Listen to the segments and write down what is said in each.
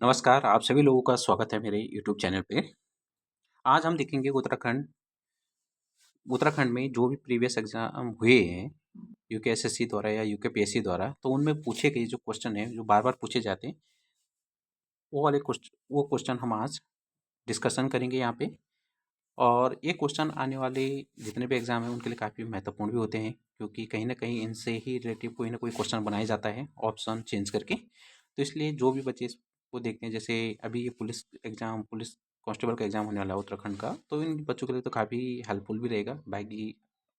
नमस्कार, आप सभी लोगों का स्वागत है मेरे यूट्यूब चैनल पे। आज हम देखेंगे उत्तराखंड में जो भी प्रीवियस एग्ज़ाम हुए हैं, यूकेएसएससी द्वारा या यूकेपीएससी द्वारा, तो उनमें पूछे गए जो क्वेश्चन हैं, जो बार-बार पूछे जाते हैं, वो क्वेश्चन हम आज डिस्कशन करेंगे यहाँ पे। और ये क्वेश्चन आने वाले जितने भी एग्ज़ाम हैं, उनके लिए काफ़ी महत्वपूर्ण भी होते हैं, क्योंकि कहीं न कहीं इनसे ही रिलेटिव कोई ना कोई क्वेश्चन बनाया जाता है, ऑप्शन चेंज करके। तो इसलिए जो भी बच्चे इसको देखते हैं, जैसे अभी ये पुलिस कांस्टेबल का एग्ज़ाम होने वाला है उत्तराखंड का, तो इन बच्चों के लिए तो काफ़ी हेल्पफुल भी रहेगा। बाकी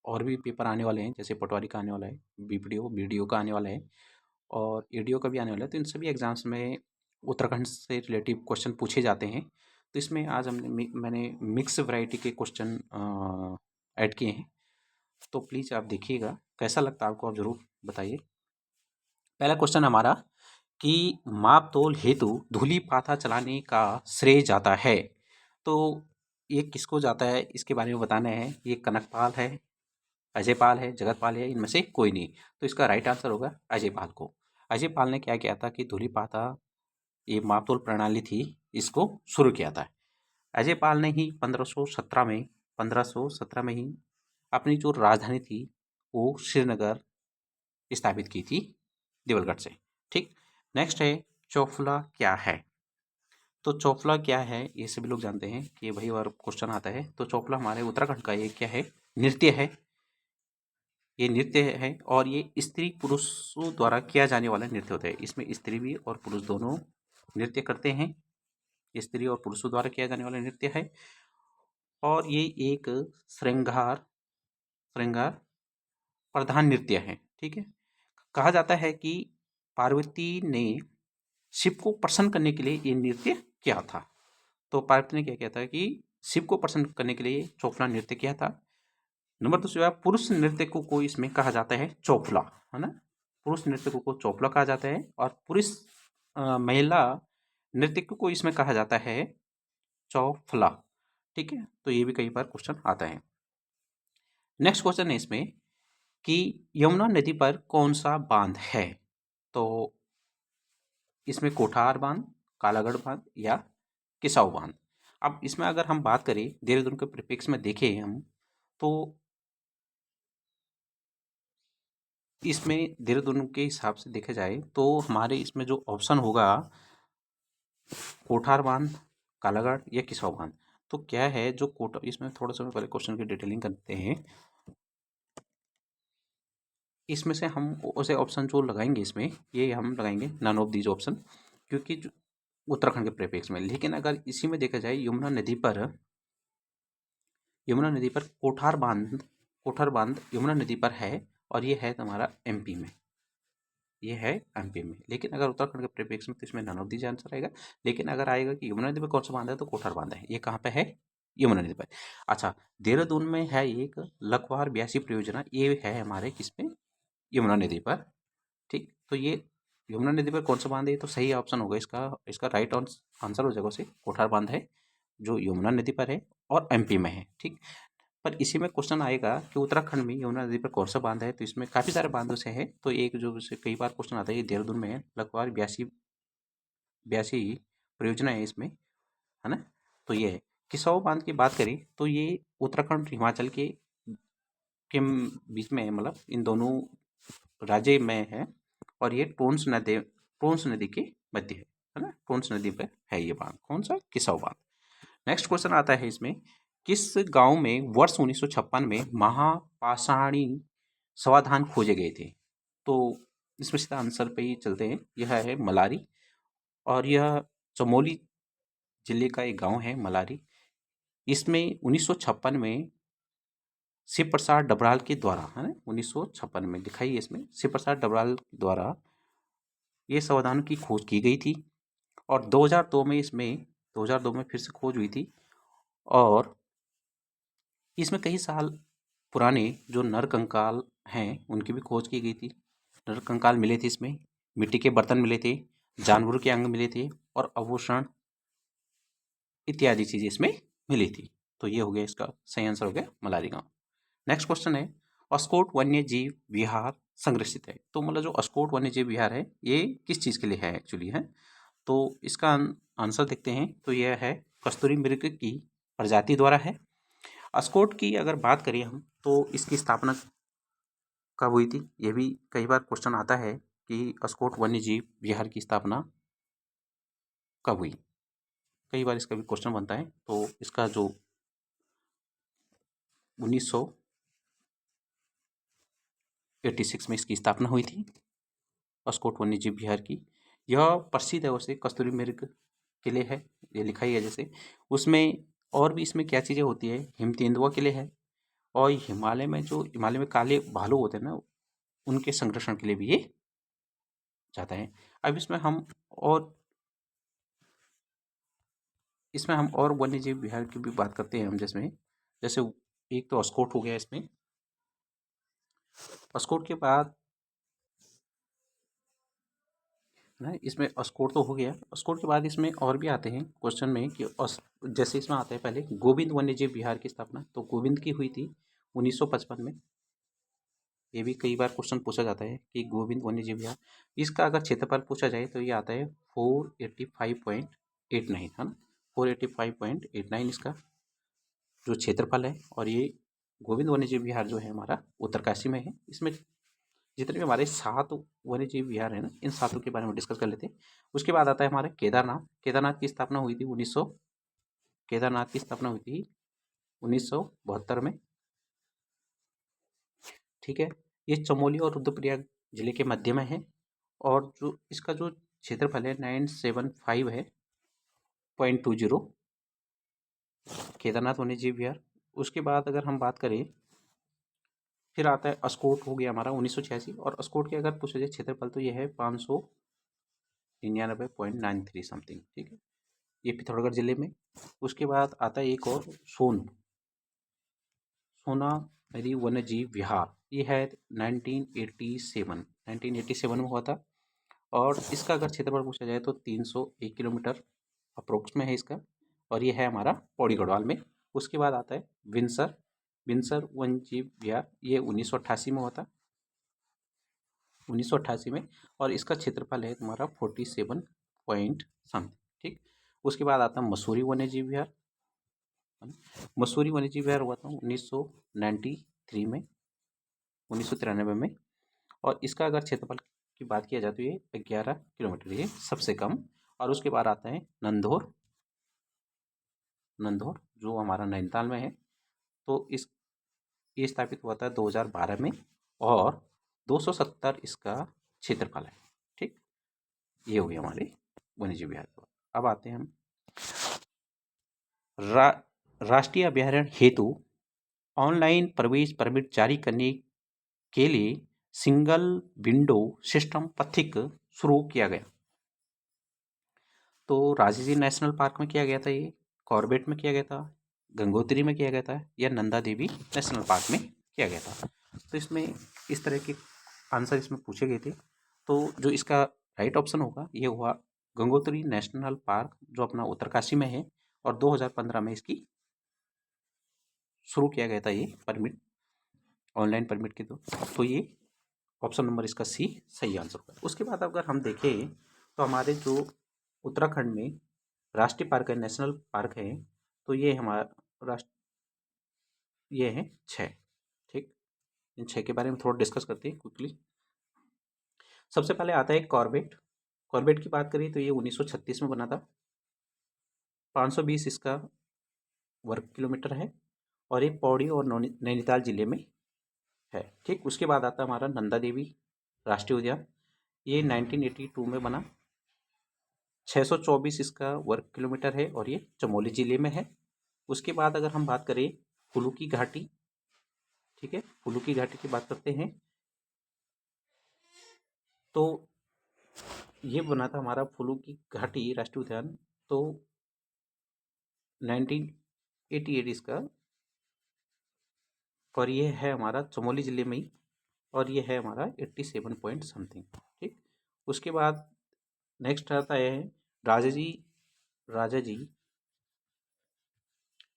और भी पेपर आने वाले हैं, जैसे पटवारी का आने वाला है, बीपीडीओ, बीडीओ का आने वाला है और एडीओ का भी आने वाला है। तो इन सभी एग्ज़ाम्स में उत्तराखंड से रिलेटिव क्वेश्चन पूछे जाते हैं। तो इसमें आज मैंने मिक्स वैरायटी के क्वेश्चन ऐड किए हैं। तो प्लीज़ आप देखिएगा, कैसा लगता है आपको आप ज़रूर बताइए। पहला क्वेश्चन हमारा कि माप-तोल हेतु धूलि-पाथा चलाने का श्रेय जाता है। तो ये किसको जाता है, इसके बारे में बताना है। ये कनकपाल है, अजयपाल है, जगतपाल है, इनमें से कोई नहीं। तो इसका राइट आंसर होगा अजयपाल को। अजयपाल ने क्या किया था कि धूलि-पाथा ये माप-तोल प्रणाली थी, इसको शुरू किया था। अजयपाल ने ही 1517 में ही अपनी जो राजधानी थी वो श्रीनगर स्थापित की थी देवलगढ़ से। ठीक, नेक्स्ट है चौफला क्या है। तो चौफला क्या है ये सभी लोग जानते हैं कि वही बार क्वेश्चन आता है। तो चौफला हमारे उत्तराखंड का ये क्या है, नृत्य है। ये नृत्य है और ये स्त्री पुरुषों द्वारा किया जाने वाला नृत्य होता है। इसमें स्त्री भी और पुरुष दोनों नृत्य करते हैं। स्त्री और पुरुषों द्वारा किया जाने वाला नृत्य है और ये एक श्रृंगार श्रृंगार प्रधान नृत्य है। ठीक है, कहा जाता है कि पार्वती ने शिव को प्रसन्न करने के लिए ये नृत्य किया था। तो पार्वती ने क्या किया था कि शिव को प्रसन्न करने के लिए चौफला नृत्य किया था। नंबर दूसरा, पुरुष नृत्यकों को इसमें कहा जाता है चौफला, है ना। पुरुष नृत्यकों को चौफला कहा जाता है और महिला नृत्यकों को इसमें कहा जाता है चौफला। ठीक है, तो ये भी कई बार क्वेश्चन आता है। नेक्स्ट क्वेश्चन है इसमें कि यमुना नदी पर कौन सा बांध है। तो इसमें कोठार बांध, कालागढ़ बांध या किसाऊ बांध। अब इसमें अगर हम बात करें देहरादून के परिप्रेक्ष्य में देखें हम, तो इसमें देहरादून के हिसाब से देखा जाए तो हमारे इसमें जो ऑप्शन होगा कोठार बांध, कालागढ़ या किसाऊ बांध। तो क्या है जो कोटा, इसमें थोड़ा सा पहले क्वेश्चन की डिटेलिंग करते हैं। इसमें से हम उसे ऑप्शन जो लगाएंगे इसमें, ये हम लगाएंगे नन ऑफ दीज ऑप्शन, क्योंकि उत्तराखंड के परिप्रेक्ष्य में। लेकिन अगर इसी में देखा जाए यमुना नदी पर कोठार बांध यमुना नदी पर है और ये है हमारा एमपी में, ये है एमपी में। लेकिन अगर उत्तराखंड के परिप्रेक्ष्य में तो इसमें नन ऑफ दीज आंसर आएगा। लेकिन अगर आएगा कि यमुना नदी पर कौन सा बांध है तो कोठार बांध है। ये कहाँ पे है, यमुना नदी पर। अच्छा, देहरादून में है एक लखवार ब्यासी परियोजना, ये है हमारे किसमें, यमुना नदी पर। ठीक, तो ये यमुना नदी पर कौन सा बांध है, तो सही ऑप्शन होगा इसका इसका राइट आंसर हो जाएगा उसे कोठार बांध है, जो यमुना नदी पर है और एमपी में है। ठीक, पर इसी में क्वेश्चन आएगा कि उत्तराखंड में यमुना नदी पर कौन सा बांध है। तो इसमें काफ़ी सारे बांधों से है, तो एक जो से कई बार क्वेश्चन आता है ये देहरादून में है, लखवार ब्यासी ब्यासी परियोजना है इसमें, है ना। तो ये है। किसाऊ बांध की बात करें तो ये उत्तराखंड हिमाचल के बीच में है, मतलब इन दोनों राज्य में है और ये टोन्स नदी के मध्य है ना। टोन्स नदी पर है ये बांध, कौन सा, किसाऊ बांध। नेक्स्ट क्वेश्चन आता है इसमें, किस गांव में वर्ष 1956 में महापाषाणी समाधान खोजे गए थे। तो इसमें सीधा आंसर पे ही चलते हैं। यह है मलारी और यह चमोली जिले का एक गांव है मलारी। इसमें 1956 में शिव प्रसाद डबराल के द्वारा, है ना, 1956 में लिखा ही है इसमें, शिव प्रसाद डबराल द्वारा ये समाधान की खोज की गई थी। और 2002 में फिर से खोज हुई थी और इसमें कई साल पुराने जो नरकंकाल हैं उनकी भी खोज की गई थी। नरकंकाल मिले थे इसमें, मिट्टी के बर्तन मिले थे, जानवरों के अंग मिले थे और आभूषण इत्यादि चीज़ें इसमें मिली थी। तो ये हो गया, इसका सही आंसर हो गया मलारी गांव। नेक्स्ट क्वेश्चन है, अस्कोट वन्य जीव विहार संरक्षित है। तो मतलब जो अस्कोट वन्य जीव विहार है ये किस चीज़ के लिए है एक्चुअली, है तो इसका आंसर देखते हैं, तो यह है कस्तूरी मृग की प्रजाति द्वारा है। अस्कोट की अगर बात करें हम, तो इसकी स्थापना कब हुई थी? ये भी कई बार क्वेश्चन आता है कि अस्कोट वन्यजीव विहार की स्थापना कब हुई, कई बार इसका भी क्वेश्चन बनता है। तो इसका जो 1986 में इसकी स्थापना हुई थी, अस्कोट वन्यजीव विहार की। यह प्रसिद्ध है वैसे कस्तूरी मृग किले है, ये लिखा ही है जैसे उसमें। और भी इसमें क्या चीज़ें होती है, हिम तेंदुआ किले है, और हिमालय में काले भालू होते हैं ना, उनके संरक्षण के लिए भी ये जाता है। अब इसमें हम और वन्यजीव विहार की भी बात करते हैं हम, जिसमें जैसे एक तो अस्कोट हो गया, इसमें अस्कोट के बाद ना, इसमें अस्कोट तो हो गया। अस्कोट के बाद इसमें और भी आते हैं क्वेश्चन में कि जैसे इसमें आता है पहले गोविंद वन्यजीव विहार की स्थापना, तो गोविंद की हुई थी 1955 में। ये भी कई बार क्वेश्चन पूछा जाता है कि गोविंद वन्यजीव विहार, इसका अगर क्षेत्रफल पूछा जाए तो ये आता है 485.89, है ना, 485.89 इसका जो क्षेत्रफल है। और ये गोविंद वन्यजीव विहार जो है हमारा उत्तरकाशी में है। इसमें जितने भी हमारे 7 वन्यजीव विहार है ना, इन 7 के बारे में डिस्कस कर लेते हैं। उसके बाद आता है हमारा केदारनाथ। केदारनाथ की स्थापना हुई थी 1972 में। ठीक है, ये चमोली और रुद्रप्रयाग जिले के मध्य में है, और जो इसका जो क्षेत्रफल है 975 है .20 केदारनाथ वन्यजीव विहार। उसके बाद अगर हम बात करें, फिर आता है अस्कोट हो गया हमारा 1986, और अस्कोट के अगर पूछा जाए क्षेत्रफल तो यह है 599.93 समथिंग। ठीक है, ये पिथौरागढ़ जिले में। उसके बाद आता है एक और सोनामेरी वन्यजीव विहार, ये है 1987 में हुआ था, और इसका अगर क्षेत्रफल पूछा जाए तो 301 किलोमीटर अप्रोक्स में है इसका, और ये है हमारा पौड़ी गढ़वाल में। उसके बाद आता है विंसर वन्यजीव विहार, ये 1988 में हुआ था, 1988 में, और इसका क्षेत्रफल है तुम्हारा 47 पॉइंट समथिंग। ठीक, उसके बाद आता है मसूरी वन्यजीव विहार। मसूरी वन्यजीव विहार हुआ था 1993 में, 1993 में, और इसका अगर क्षेत्रफल की बात किया जाए तो ये 11 किलोमीटर, ये सबसे कम। और उसके बाद आता है नंदौर जो हमारा नैनीताल में है। तो ये स्थापित हुआ था 2012 में, और 270 इसका क्षेत्रफल है। ठीक, ये हो गया हमारे वन्यजीव विहार। अब आते हैं हम राष्ट्रीय अभ्यारण्य हेतु ऑनलाइन प्रवेश परमिट जारी करने के लिए सिंगल विंडो सिस्टम पथिक शुरू किया गया। तो राजाजी नेशनल पार्क में किया गया था, ये कॉर्बेट में किया गया था, गंगोत्री में किया गया था, या नंदा देवी नेशनल पार्क में किया गया था। तो इसमें इस तरह के आंसर इसमें पूछे गए थे। तो जो इसका राइट ऑप्शन होगा ये हुआ गंगोत्री नेशनल पार्क, जो अपना उत्तरकाशी में है, और 2015 में इसकी शुरू किया गया था ये परमिट, ऑनलाइन परमिट के। तो ये ऑप्शन नंबर इसका सी सही आंसर होगा। उसके बाद अगर हम देखें तो हमारे जो उत्तराखंड में राष्ट्रीय पार्क है, नेशनल पार्क है, तो ये हमारा ये है 6। ठीक, इन 6 के बारे में थोड़ा डिस्कस करते हैं क्विकली। सबसे पहले आता है कॉर्बेट की बात करें तो ये 1936 में बना था, 520 इसका वर्ग किलोमीटर है, और ये पौड़ी और नैनीताल जिले में है। ठीक, उसके बाद आता है हमारा नंदा देवी राष्ट्रीय उद्यान, ये 1982 में बना, 624 इसका वर्ग किलोमीटर है, और ये चमोली जिले में है। उसके बाद अगर हम बात करें फुलू की घाटी, ठीक है, फुलू की घाटी की बात करते हैं, तो ये बना था हमारा फुलू की घाटी राष्ट्रीय उद्यान, तो 1988 इसका, और ये है हमारा चमोली जिले में ही, और ये है हमारा 87 पॉइंट समथिंग। ठीक, उसके बाद नेक्स्ट आता है राजाजी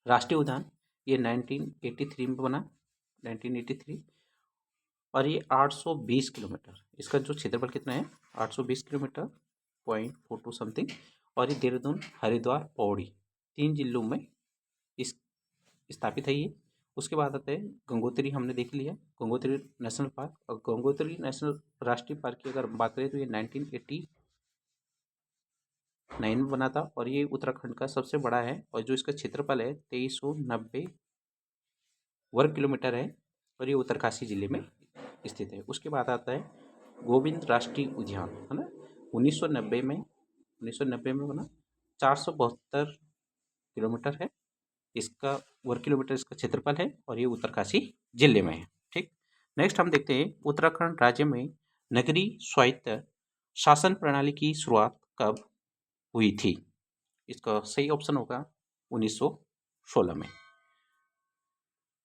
राष्ट्रीय उद्यान, ये 1983 में बना, 1983, और ये 820 किलोमीटर, इसका जो क्षेत्रफल कितना है 820 किलोमीटर, 6.42 समथिंग। और ये देहरादून, हरिद्वार, पौड़ी 3 जिलों में इस स्थापित है ये। उसके बाद आता है गंगोत्री, हमने देख लिया गंगोत्री नेशनल पार्क। और गंगोत्री नेशनल राष्ट्रीय पार्क की अगर बात करें तो ये 1989 में बना था और ये उत्तराखंड का सबसे बड़ा है। और जो इसका क्षेत्रफल है 2390 वर्ग किलोमीटर है और ये उत्तरकाशी जिले में स्थित है। उसके बाद आता है गोविंद राष्ट्रीय उद्यान, है ना, 1990 में बना, 472 किलोमीटर है इसका वर्ग किलोमीटर इसका क्षेत्रफल है और ये उत्तरकाशी जिले में है। ठीक, नेक्स्ट हम देखते हैं उत्तराखंड राज्य में नगरीय स्वायत्त शासन प्रणाली की शुरुआत कब हुई थी। इसका सही ऑप्शन होगा 1916 में।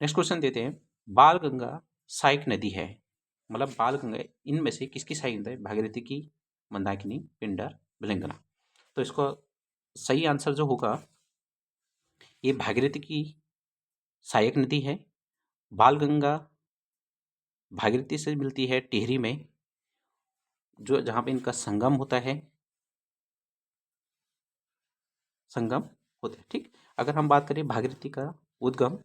नेक्स्ट क्वेश्चन देते हैं, बाल गंगा सहायक नदी है, मतलब बाल गंगा इनमें से किसकी सहायक नदी है? भागीरथी की, मंदाकिनी, पिंडर, विलंगना। तो इसका सही आंसर जो होगा ये भागीरथी की सहायक नदी है। बाल गंगा भागीरथी से मिलती है टिहरी में, जो जहाँ पे इनका संगम होता है, संगम होता है। ठीक, अगर हम बात करें भागीरथी का उद्गम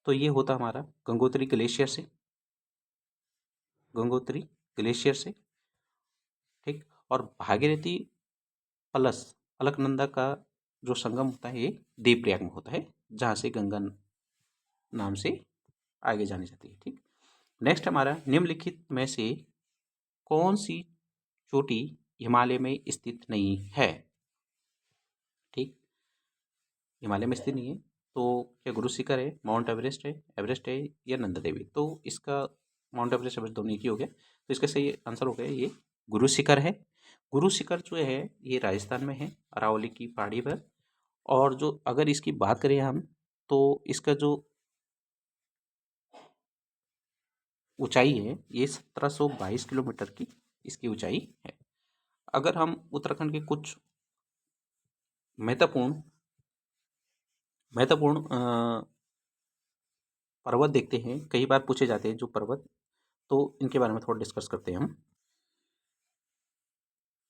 तो ये होता हमारा गंगोत्री ग्लेशियर से, गंगोत्री ग्लेशियर से। ठीक, और भागीरथी प्लस अलकनंदा का जो संगम होता है ये देवप्रयाग में होता है, जहाँ से गंगा नाम से आगे जानी जाती है। ठीक, नेक्स्ट हमारा निम्नलिखित में से कौन सी चोटी हिमालय में स्थित नहीं है। ठीक, हिमालय में स्थित नहीं है तो क्या गुरु शिखर है, माउंट एवरेस्ट है या नंदा देवी। तो इसका माउंट एवरेस्ट एवरेस्ट दोनों एक ही हो गया, तो इसका सही आंसर हो गया ये गुरु शिखर है। गुरु शिखर जो है ये राजस्थान में है, अरावली की पहाड़ी पर। और जो अगर इसकी बात करें हम तो इसका जो ऊंचाई है ये 1722 किलोमीटर की इसकी ऊंचाई है। अगर हम उत्तराखंड के कुछ महत्वपूर्ण महत्वपूर्ण पर्वत देखते हैं, कई बार पूछे जाते हैं जो पर्वत, तो इनके बारे में थोड़ा डिस्कस करते हैं हम।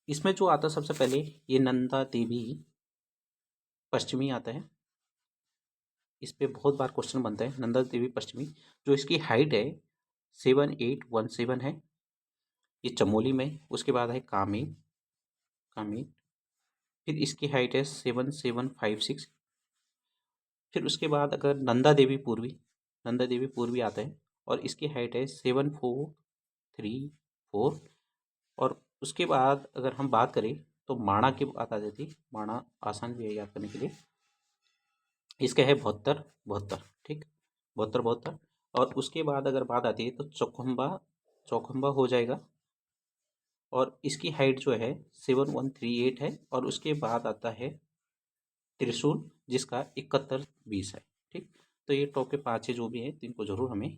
इसमें जो आता है सबसे पहले ये नंदा देवी पश्चिमी आता है। इस पे बहुत बार क्वेश्चन बनता है, नंदा देवी पश्चिमी। जो इसकी हाइट है 7817 है, ये चमोली में। उसके बाद है कामें, फिर इसकी हाइट है 7756। फिर उसके बाद अगर नंदा देवी पूर्वी आता है और इसकी हाइट है 7434। और उसके बाद अगर हम बात करें तो माणा की बात आ जाती है, माणा आसान भी है याद करने के लिए। इसका है 72। ठीक, 72। और उसके बाद अगर बात आती है तो चौखंबा हो जाएगा और इसकी हाइट जो है 7138 है। और उसके बाद आता है त्रिशूल जिसका 7120 है। ठीक, तो ये टॉप के 5 जो भी हैं इनको जरूर हमें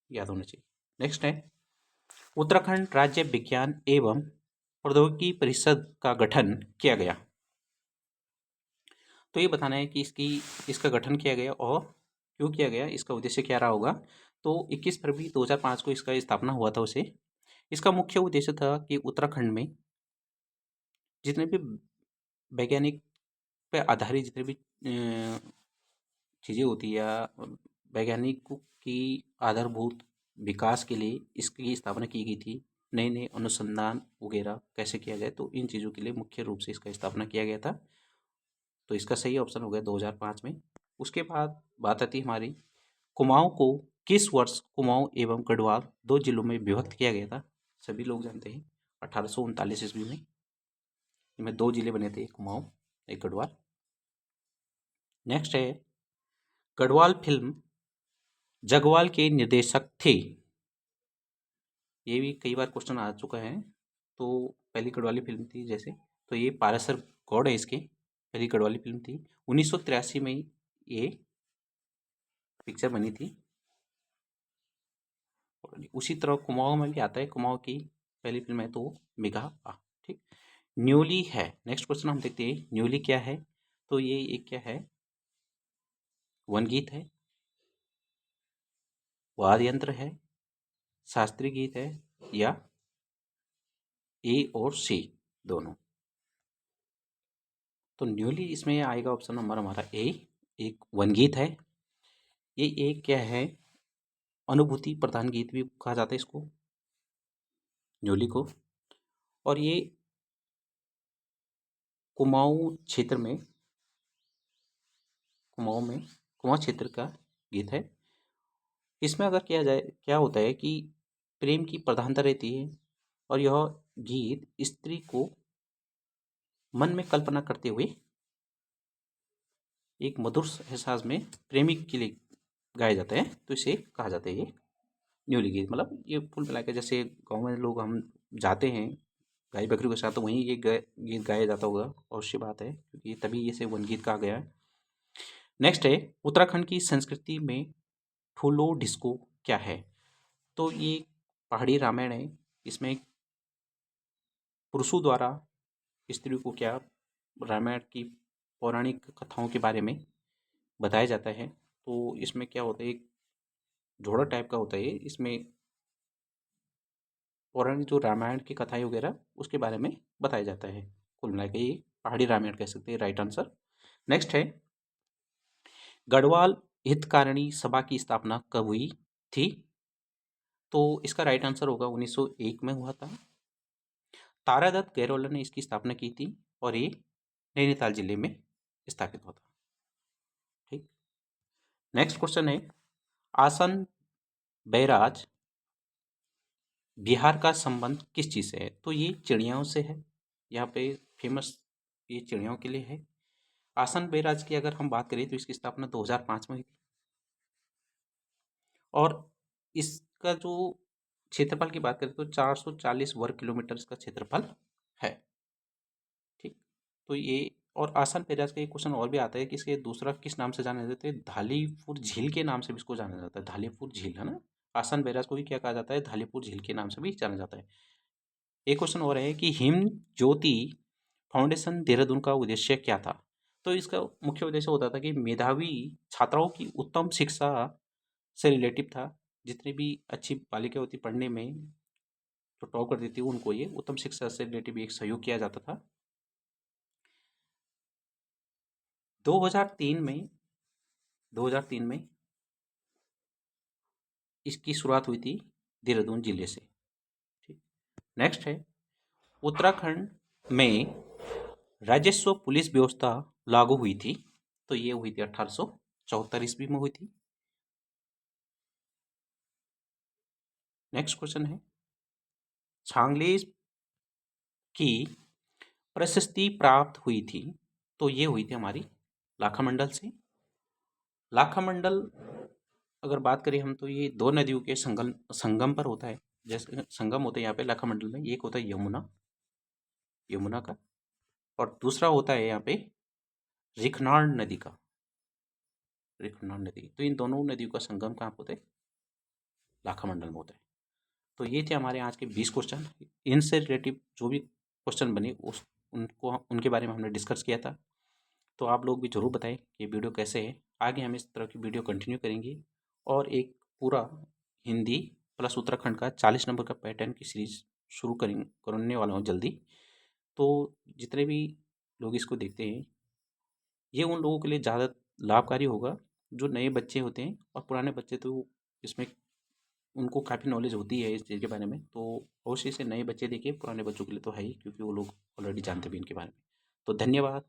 याद होना चाहिए। नेक्स्ट है उत्तराखंड राज्य विज्ञान एवं प्रौद्योगिकी परिषद का गठन किया गया। तो ये बताना है कि इसका गठन किया गया और क्यों किया गया, इसका उद्देश्य क्या रहा होगा। तो 21 फरवरी 2005 को इसका स्थापना हुआ था उसे। इसका मुख्य उद्देश्य था कि उत्तराखंड में जितने भी वैज्ञानिक पे आधारित जितने भी चीज़ें होती है या वैज्ञानिकों की आधारभूत विकास के लिए इसकी स्थापना की गई थी। नए नए अनुसंधान वगैरह कैसे किया जाए, तो इन चीज़ों के लिए मुख्य रूप से इसका स्थापना किया गया था। तो इसका सही ऑप्शन हो गया 2005 में। उसके बाद बात आती है हमारी कुमाऊं को किस वर्ष कुमाऊं एवं गढ़वाल 2 जिलों में विभक्त किया गया था। सभी लोग जानते हैं 1839 ईस्वी में इनमें 2 जिले बने थे, एक कुमाऊं एक गढ़वाल। नेक्स्ट है गढ़वाल फिल्म जगवाल के निर्देशक थे। ये भी कई बार क्वेश्चन आ चुका है। तो पहली गढ़वाली फिल्म थी जैसे, तो ये पारासर गौड़ है, इसकी पहली गढ़वाली फिल्म थी। 1983 में ये पिक्चर बनी थी। उसी तरह कुमाऊं में भी आता है, कुमाऊं की पहली फिल्म है तो मेघा आ। ठीक, न्यूली है। नेक्स्ट क्वेश्चन हम देखते हैं न्यूली क्या है। तो ये एक क्या है, वन गीत है, वाद्य यंत्र है, शास्त्रीय गीत है या ए और सी दोनों। तो न्यूली इसमें आएगा ऑप्शन नंबर हमारा ए, एक वन गीत है। ये एक क्या है, अनुभूति प्रधान गीत भी कहा जाता है इसको, न्यूली को। और ये कुमाऊं क्षेत्र में, कुमाऊं क्षेत्र का गीत है। इसमें अगर किया जाए, क्या होता है कि प्रेम की प्रधानता रहती है और यह गीत स्त्री को मन में कल्पना करते हुए एक मधुर एहसास में प्रेमिक के लिए गाया जाता है, तो इसे कहा जाता है ये न्यूली गीत। मतलब ये कुल मिलाकर जैसे गाँव में लोग हम जाते हैं गाय बकरी के साथ, तो वहीं ये गीत गाया जाता होगा, और सी बात है, क्योंकि तभी इसे वन गीत कहा गया है। नेक्स्ट है, उत्तराखंड की संस्कृति में ठुलो डिस्को क्या है? तो ये पहाड़ी रामायण है। इसमें पुरुषों द्वारा स्त्री को क्या, रामायण की पौराणिक कथाओं के बारे में बताया जाता है। तो इसमें क्या होता है, एक जोड़ा टाइप का होता है ये। इसमें पौराणिक जो रामायण की कथाएं वगैरह उसके बारे में बताया जाता है। कुल मिला के ये पहाड़ी रामायण कह सकते हैं, राइट आंसर। नेक्स्ट है, गढ़वाल हितकारिणी सभा की स्थापना कब हुई थी? तो इसका राइट आंसर होगा 1901 में हुआ था। तारादत्त गैरोला ने इसकी स्थापना की थी और ये नैनीताल जिले में स्थापित हुआ था। ठीक। नेक्स्ट क्वेश्चन है, आसन बैराज बिहार का संबंध किस चीज़ से है? तो ये चिड़ियाओं से है। यहाँ पे फेमस ये चिड़ियाओं के लिए है। आसन बैराज की अगर हम बात करें तो इसकी स्थापना 2005 में हुई थी, और इसका जो क्षेत्रफल की बात करें तो 440 वर्ग किलोमीटर इसका क्षेत्रफल है। ठीक। तो ये, और आसान बैराज का एक क्वेश्चन और भी आता है कि इसके दूसरा किस नाम से जाना जाता है? धालीपुर झील के नाम से भी इसको जाना जाता है। धालीपुर झील है ना, आसान बैराज को भी क्या कहा जाता है? धालीपुर झील के नाम से भी जाना जाता है। एक क्वेश्चन और है कि हिम ज्योति फाउंडेशन देहरादून का उद्देश्य क्या था? तो इसका मुख्य उद्देश्य होता था कि मेधावी छात्राओं की उत्तम शिक्षा से रिलेटिव था। जितनी भी अच्छी बालिका होती पढ़ने में, जो टॉप कर देती उनको ये उत्तम शिक्षा से रिलेटिव एक सहयोग किया जाता था। 2003 में 2003 में इसकी शुरुआत हुई थी देहरादून जिले से। ठीक। नेक्स्ट है, उत्तराखंड में राजस्व पुलिस व्यवस्था लागू हुई थी। तो ये हुई थी 1874 ईस्वी में हुई थी। नेक्स्ट क्वेश्चन है, छांगलेज की प्रशस्ति प्राप्त हुई थी। तो ये हुई थी हमारी लाखामंडल से। लाखामंडल अगर बात करें हम, तो ये दो नदियों के संगम पर होता है। जैसे संगम होता है यहाँ पे लाखामंडल में, एक होता है यमुना का, और दूसरा होता है यहाँ पे रिखनाड़ नदी का, रिखनाड़ नदी। तो इन दोनों नदियों का संगम कहाँ पे होता है? लाखामंडल में होता है। तो ये थे हमारे आज के 20 क्वेश्चन। इनसे रिलेटिव जो भी क्वेश्चन बने उस उनको उनके बारे में हमने डिस्कस किया था। तो आप लोग भी ज़रूर बताएं कि ये वीडियो कैसे है। आगे हम इस तरह की वीडियो कंटिन्यू करेंगे, और एक पूरा हिंदी प्लस उत्तराखंड का 40 नंबर का पैटर्न की सीरीज शुरू करने वाला हूँ जल्दी। तो जितने भी लोग इसको देखते हैं, ये उन लोगों के लिए ज़्यादा लाभकारी होगा जो नए बच्चे होते हैं, और पुराने बच्चे तो इसमें उनको काफ़ी नॉलेज होती है इस चीज़ के बारे में। तो अवश्य से नए बच्चे देखिए, पुराने बच्चों के लिए तो है ही, क्योंकि वो लोग ऑलरेडी जानते भी इनके बारे में। तो धन्यवाद।